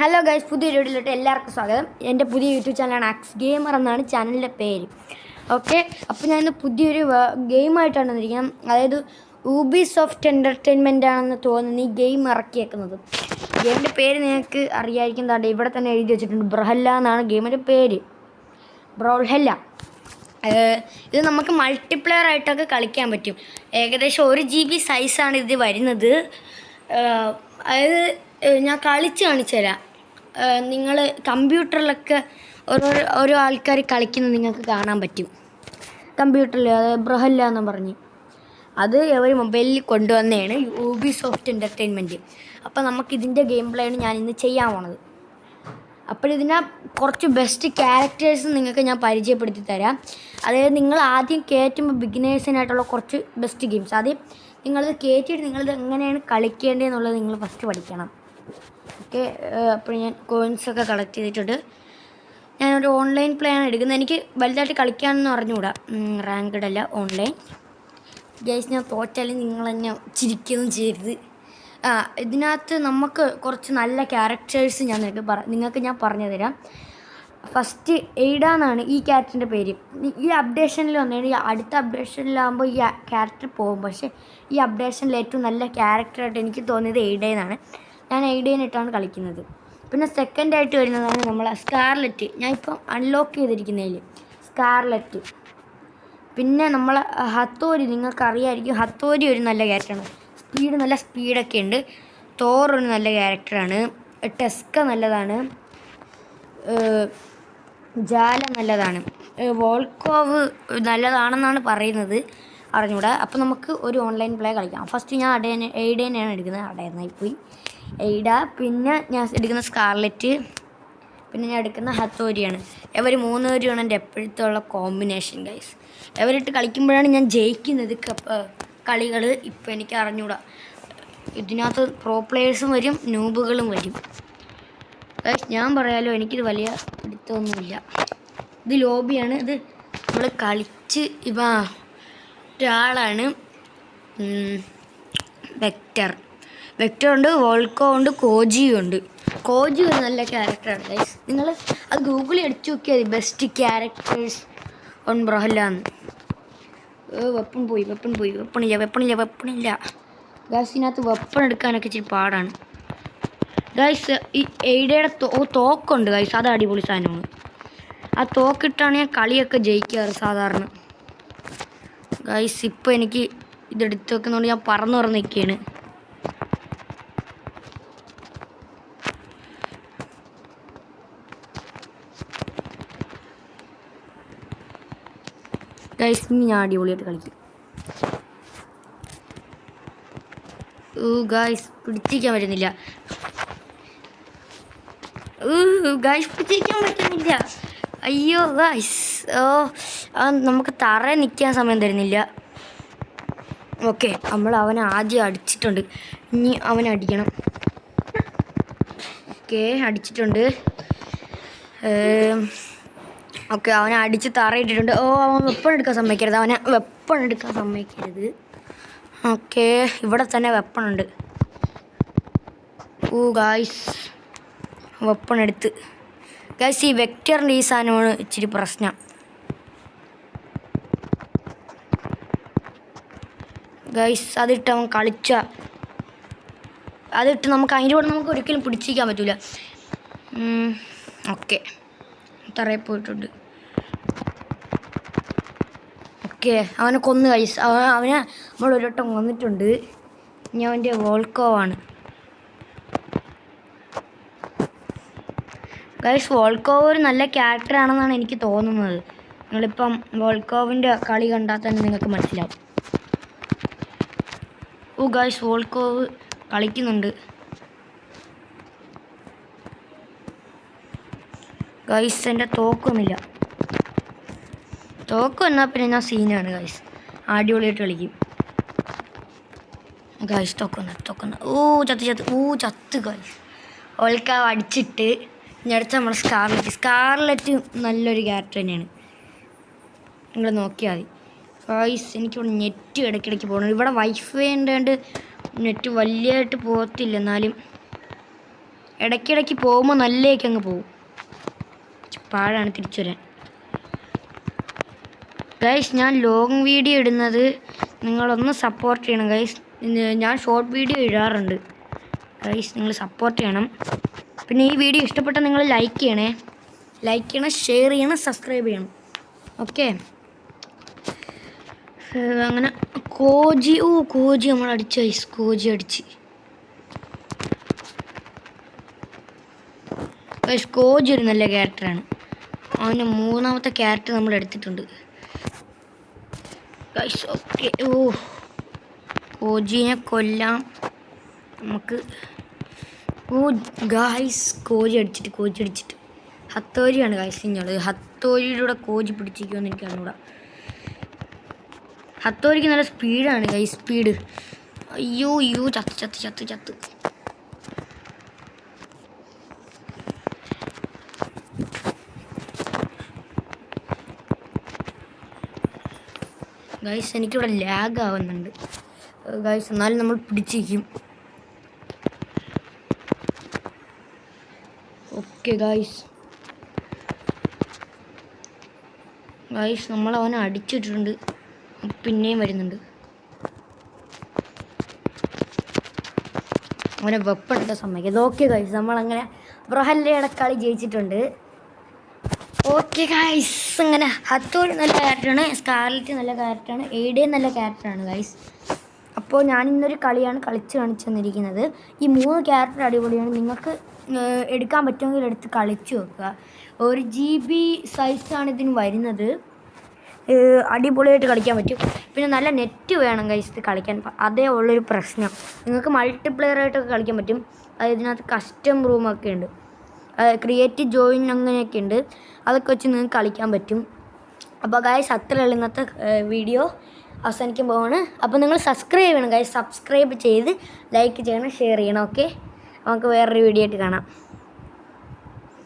Hello guys, പുതിയ വീഡിയോയിലോട്ട് എല്ലാവർക്കും സ്വാഗതം. എൻ്റെ പുതിയ യൂട്യൂബ് ചാനലാണ് ആക്സ് ഗെയിമർ എന്നാണ് ചാനലിൻ്റെ പേര്. ഓക്കെ, അപ്പോൾ ഞാനിന്ന് പുതിയൊരു ഗെയിമായിട്ടാണ് വന്നിരിക്കുന്നത്. അതായത് യൂബിസോഫ്റ്റ് എൻ്റർടൈൻമെൻ്റ് ആണെന്ന് തോന്നുന്നു ഈ ഗെയിം ഇറക്കിയേക്കുന്നത്. ഗെയിമിൻ്റെ പേര് നിങ്ങൾക്ക് അറിയാതിരിക്കുന്നതാണ്, ഇവിടെ തന്നെ എഴുതി വെച്ചിട്ടുണ്ട്. ബ്രഹല്ല എന്നാണ് ഗെയിമിൻ്റെ പേര്. ബ്രോൾഹല്ല. ഇത് നമുക്ക് മൾട്ടിപ്ലെയർ ആയിട്ടൊക്കെ കളിക്കാൻ പറ്റും. ഏകദേശം 1 GB സൈസാണ് ഇത് വരുന്നത്. അതായത് ഞാൻ കളിച്ച് കാണിച്ചു തരാം. നിങ്ങൾ കമ്പ്യൂട്ടറിലൊക്കെ ഓരോ ആൾക്കാർ കളിക്കുന്നത് നിങ്ങൾക്ക് കാണാൻ പറ്റും. കമ്പ്യൂട്ടറിൽ അതായത് ബ്രഹല്ല എന്ന് പറഞ്ഞ് അത് അവർ മൊബൈലിൽ കൊണ്ടുവന്നതാണ് യൂബിസോഫ്റ്റ് എൻ്റർടൈൻമെൻറ്റ്. അപ്പോൾ നമുക്കിതിൻ്റെ ഗെയിം പ്ലേ ആണ് ഞാനിന്ന് ചെയ്യാൻ പോണത്. അപ്പോൾ ഇതിനെ കുറച്ച് ബെസ്റ്റ് ക്യാരക്ടേഴ്സ് നിങ്ങൾക്ക് ഞാൻ പരിചയപ്പെടുത്തി തരാം. അതായത് നിങ്ങൾ ആദ്യം കയറ്റുമ്പോൾ ബിഗിനേഴ്സിനായിട്ടുള്ള കുറച്ച് ബെസ്റ്റ് ഗെയിംസ് ആദ്യം നിങ്ങളിത് കയറ്റിയിട്ട് നിങ്ങളിത് എങ്ങനെയാണ് കളിക്കേണ്ടതെന്നുള്ളത് നിങ്ങൾ ഫസ്റ്റ് പഠിക്കണം. ഓക്കെ, അപ്പോൾ ഞാൻ കോയിൻസൊക്കെ കളക്ട് ചെയ്തിട്ടുണ്ട്. ഞാനൊരു ഓൺലൈൻ പ്ലേ ആണ് എടുക്കുന്നത്. എനിക്ക് വലുതായിട്ട് കളിക്കാമെന്ന് അറിഞ്ഞുകൂടാ. റാങ്ക്ഡ് അല്ല, ഓൺലൈൻ. ഗൈസ്, ഞാൻ തോറ്റാലും നിങ്ങളെന്നെ ചിരിക്കുകയൊന്നും ചെയ്യരുത്. ഇതിനകത്ത് നമുക്ക് കുറച്ച് നല്ല ക്യാരക്ടേഴ്സ് നിങ്ങൾക്ക് ഞാൻ പറഞ്ഞു തരാം. ഫസ്റ്റ് എയ്ഡ എന്നാണ് ഈ ക്യാരക്ടറിൻ്റെ പേര്. ഈ അപ്ഡേഷനിൽ വന്നതാണ്. ഈ അടുത്ത അപ്ഡേഷനിലാകുമ്പോൾ ഈ ക്യാരക്ടർ പോകും. പക്ഷേ ഈ അപ്ഡേഷനിൽ ഏറ്റവും നല്ല ക്യാരക്ടറായിട്ട് എനിക്ക് തോന്നിയത് എയ്ഡ എന്നാണ്. ഞാൻ എയ്ഡേനിട്ടാണ് കളിക്കുന്നത്. പിന്നെ സെക്കൻഡായിട്ട് വരുന്നതാണ് നമ്മളെ സ്കാർലെറ്റ്. ഞാൻ ഇപ്പം അൺലോക്ക് ചെയ്തിരിക്കുന്നതിൽ സ്കാർലെറ്റ്. പിന്നെ നമ്മളെ ഹത്തോരി, നിങ്ങൾക്കറിയാമായിരിക്കും. ഹത്തോരി ഒരു നല്ല ക്യാരക്ടറാണ്. നല്ല സ്പീഡൊക്കെ ഉണ്ട്. തോർ ഒരു നല്ല ക്യാരക്ടറാണ്. ടെസ്ക നല്ലതാണ്. ജാല നല്ലതാണ്. വോൾക്കോവ് നല്ലതാണെന്നാണ് പറയുന്നത്, അറിഞ്ഞൂടാ. അപ്പോൾ നമുക്ക് ഒരു ഓൺലൈൻ പ്ലേ കളിക്കാം. ഫസ്റ്റ് ഞാൻ എയ്ഡേനെയാണ് എടുക്കുന്നത്. അടയനായി പോയി എയ്ഡ. പിന്നെ ഞാൻ എടുക്കുന്ന സ്കാർലെറ്റ്. പിന്നെ ഞാൻ എടുക്കുന്ന ഹത്തോരിയാണ്. ഇവർ 3 പേരുമാണ് എൻ്റെ എപ്പോഴത്തെ ഉള്ള കോമ്പിനേഷൻ ഗൈസ്. ഇവരിട്ട് കളിക്കുമ്പോഴാണ് ഞാൻ ജയിക്കുന്നത് കളികൾ. ഇപ്പോൾ എനിക്ക് അറിഞ്ഞൂടാ. ഇതിനകത്ത് പ്രോ പ്ലേയേഴ്സും വരും, നൂബുകളും വരും. ഗൈസ്, ഞാൻ പറയാലോ, എനിക്കിത് വലിയ പിടുത്തമൊന്നുമില്ല. ഇത് ലോബിയാണ്. ഇത് നമ്മൾ കളിച്ച് ഒരാളാണ്. വെക്ടർ ഉണ്ട്, വോൾക്കോ ഉണ്ട്, കോജിയും ഉണ്ട്. കോജി ഒരു നല്ല ക്യാരക്ടറാണ് ഗൈസ്. നിങ്ങൾ അത് ഗൂഗിളിൽ അടിച്ചു നോക്കിയാൽ മതി, ബെസ്റ്റ് ക്യാരക്ടേഴ്സ് ഓൺ ബ്രഹല്ലാന്ന്. വെപ്പണില്ല ഗൈസ്. ഇതിനകത്ത് വെപ്പൺ എടുക്കാനൊക്കെ ഇച്ചിരി പാടാണ് ഗൈസ്. ഈ എയ്ഡയുടെ തോക്കുണ്ട് ഗൈസ്, അത് അടിപൊളി സാധനമാണ്. ആ തോക്കിട്ടാണ് ഞാൻ കളിയൊക്കെ ജയിക്കാറ് സാധാരണ ഗൈസ്. ഇപ്പോൾ എനിക്ക് ഇതെടുത്ത് വെക്കുന്നതുകൊണ്ട് ഞാൻ പറന്ന് നിൽക്കുകയാണ്. ഗൈസ്, ഞാൻ അടിപൊളിയായിട്ട് കളിക്കും. ഗൈസ്, പിടിച്ചിരിക്കാൻ പറ്റുന്നില്ല. അയ്യോ ഗൈസ്, നമുക്ക് തറയിൽ നിൽക്കാൻ സമയം തരുന്നില്ല. ഓക്കെ, അവനെ ആദ്യം അടിച്ചിട്ടുണ്ട്. ഇനി അവനെ അടിക്കണം. ഓക്കെ, അടിച്ചിട്ടുണ്ട്. ഓക്കെ, അവനെ അടിച്ച് തറയിട്ടിട്ടുണ്ട്. അവൻ വെപ്പൺ എടുക്കാൻ സമ്മതിക്കരുത്. ഓക്കെ, ഇവിടെ തന്നെ വെപ്പണുണ്ട്. ഗായ്സ്, വെപ്പൺ എടുത്ത്. ഗായ്സ്, ഈ വെക്ടറിൻ്റെ ഈ സാധനമാണ് ഇച്ചിരി പ്രശ്നം. ഗായ്സ്, അതിട്ട് അവൻ അതിട്ട് നമുക്ക് അതിൻ്റെ കൂടെ നമുക്ക് ഒരിക്കലും പിടിച്ചിരിക്കാൻ പറ്റില്ല. ഓക്കെ, തറയിൽ പോയിട്ടുണ്ട്. ഓക്കെ, അവനെ കൊന്ന് ഗൈസ്. അവനെ നമ്മൾ ഒരു വട്ടം കൊന്നിട്ടുണ്ട്. ഇനി അവൻ്റെ വോൾക്കോവാണ് ഗൈസ്. വോൾക്കോവ് ഒരു നല്ല ക്യാരക്ടറാണെന്നാണ് എനിക്ക് തോന്നുന്നത്. നിങ്ങളിപ്പം വോൾക്കോവിൻ്റെ കളി കണ്ടാൽ തന്നെ നിങ്ങൾക്ക് മനസ്സിലാവും. ഗൈസ്, വോൾക്കോവ് കളിക്കുന്നുണ്ട് ഗൈസ്. എൻ്റെ തോക്കൊന്നുമില്ല. തോക്ക് വന്നാൽ പിന്നെ ഞാൻ സീനാണ് ഗൈസ്. അടിപൊളിയായിട്ട് കളിക്കും ഗൈസ്. തോക്കൊന്ന് ചത്ത് ഗൈസ്. ഓൾക്കാവ് അടിച്ചിട്ട് ഇനി അടുത്ത നമ്മൾ സ്കാർലെറ്റ് നല്ലൊരു ക്യാരക്ടർ തന്നെയാണ്. നിങ്ങൾ നോക്കിയാൽ മതി ഗൈസ്. എനിക്കിവിടെ നെറ്റ് ഇടയ്ക്കിടയ്ക്ക് പോകണം. ഇവിടെ വൈഫൈ ഉണ്ടായതുകൊണ്ട് നെറ്റ് വലിയതായിട്ട് പോകത്തില്ല. എന്നാലും ഇടയ്ക്കിടയ്ക്ക് പോകുമ്പോൾ നല്ലേക്ക് അങ്ങ് പോകും. പാടാണ് തിരിച്ചു വരാൻ. ഗൈസ് ഞാൻ ലോങ് വീഡിയോ ഇടുന്നത് നിങ്ങളൊന്ന് സപ്പോർട്ട് ചെയ്യണം ഗൈസ്. ഞാൻ ഷോർട്ട് വീഡിയോ ഇടാറുണ്ട് ഗൈസ്, നിങ്ങൾ സപ്പോർട്ട് ചെയ്യണം. പിന്നെ ഈ വീഡിയോ ഇഷ്ടപ്പെട്ടാൽ നിങ്ങൾ ലൈക്ക് ചെയ്യണം, ഷെയർ ചെയ്യണം, സബ്സ്ക്രൈബ് ചെയ്യണം. ഓക്കെ, അങ്ങനെ കോജി നമ്മൾ അടിച്ചു ഗൈസ്. കോജി അടിച്ച് ഗൈസ്. കോജി ഒരു നല്ല ക്യാരക്ടറാണ്. അവൻ്റെ 3ാമത്തെ ക്യാരക്ടർ നമ്മൾ എടുത്തിട്ടുണ്ട് ഗൈസ്. ഓക്കെ, കോജിനെ കൊല്ലാം നമുക്ക്. ഗൈസ് കോജി അടിച്ചിട്ട് ഹത്തോരിയാണ് ഗൈസ്. ഇഞ്ഞോള് ഹത്തോരിയിലൂടെ കോജി പിടിച്ചിരിക്കുമെന്ന് എനിക്ക് അറിഞ്ഞൂടാ. ഹത്തോരിക്ക് നല്ല സ്പീഡാണ് ഗൈസ്, സ്പീഡ്. അയ്യോ ചത്ത്. ഗൈസ് എനിക്കിവിടെ ലാഗ് ആവുന്നുണ്ട് ഗൈസ്, എന്നാലും നമ്മൾ പിടിച്ചിരിക്കും. ഓക്കെ ഗൈസ് നമ്മൾ അവനെ അടിച്ചിട്ടുണ്ട്, പിന്നെയും വരുന്നുണ്ട്. അവനെ വെപ്പെടുത്ത സമ്മതിക്കത്. ഓക്കെ ഗൈസ്, നമ്മളങ്ങനെ ബ്രഹല്ലയുടെ കളി ജയിച്ചിട്ടുണ്ട്. ഓക്കെ ഗൈസ്, അങ്ങനെ ഹത്തോരി നല്ല ക്യാരക്ടറാണ്, സ്കാർലറ്റ് നല്ല ക്യാരക്ടറാണ്, എയ്ഡയും നല്ല ക്യാരക്ടറാണ് ഗൈസ്. അപ്പോൾ ഞാൻ ഇന്നൊരു കളിയാണ് കളിച്ച് കാണിച്ചു തന്നിരിക്കുന്നത്. ഈ 3 ക്യാരക്ടർ അടിപൊളിയാണ്. നിങ്ങൾക്ക് എടുക്കാൻ പറ്റുമെങ്കിൽ എടുത്ത് കളിച്ചു നോക്കുക. 1 GB സൈസാണ് ഇതിന് വരുന്നത്. അടിപൊളിയായിട്ട് കളിക്കാൻ പറ്റും. പിന്നെ നല്ല നെറ്റ് വേണം ഗൈസ് ഇത് കളിക്കാൻ. അതേ ഉള്ളൊരു പ്രശ്നം. നിങ്ങൾക്ക് മൾട്ടിപ്ലെയറായിട്ടൊക്കെ കളിക്കാൻ പറ്റും. ഇതിനകത്ത് കസ്റ്റം റൂമൊക്കെ ഉണ്ട്, ക്രിയേറ്റ് ജോയിൻ അങ്ങനെയൊക്കെ ഉണ്ട്. അതൊക്കെ വെച്ച് നിങ്ങൾക്ക് കളിക്കാൻ പറ്റും. അപ്പോൾ ഗൈസ് അത്രയുള്ള ഇന്നത്തെ വീഡിയോ അവസാനിക്കാൻ പോവാണ്. അപ്പോൾ നിങ്ങൾ സബ്സ്ക്രൈബ് ചെയ്യണം ഗൈസ്. സബ്സ്ക്രൈബ് ചെയ്ത് ലൈക്ക് ചെയ്യണം, ഷെയർ ചെയ്യണം. ഓക്കെ, നമുക്ക് വേറൊരു വീഡിയോ ആയിട്ട് കാണാം.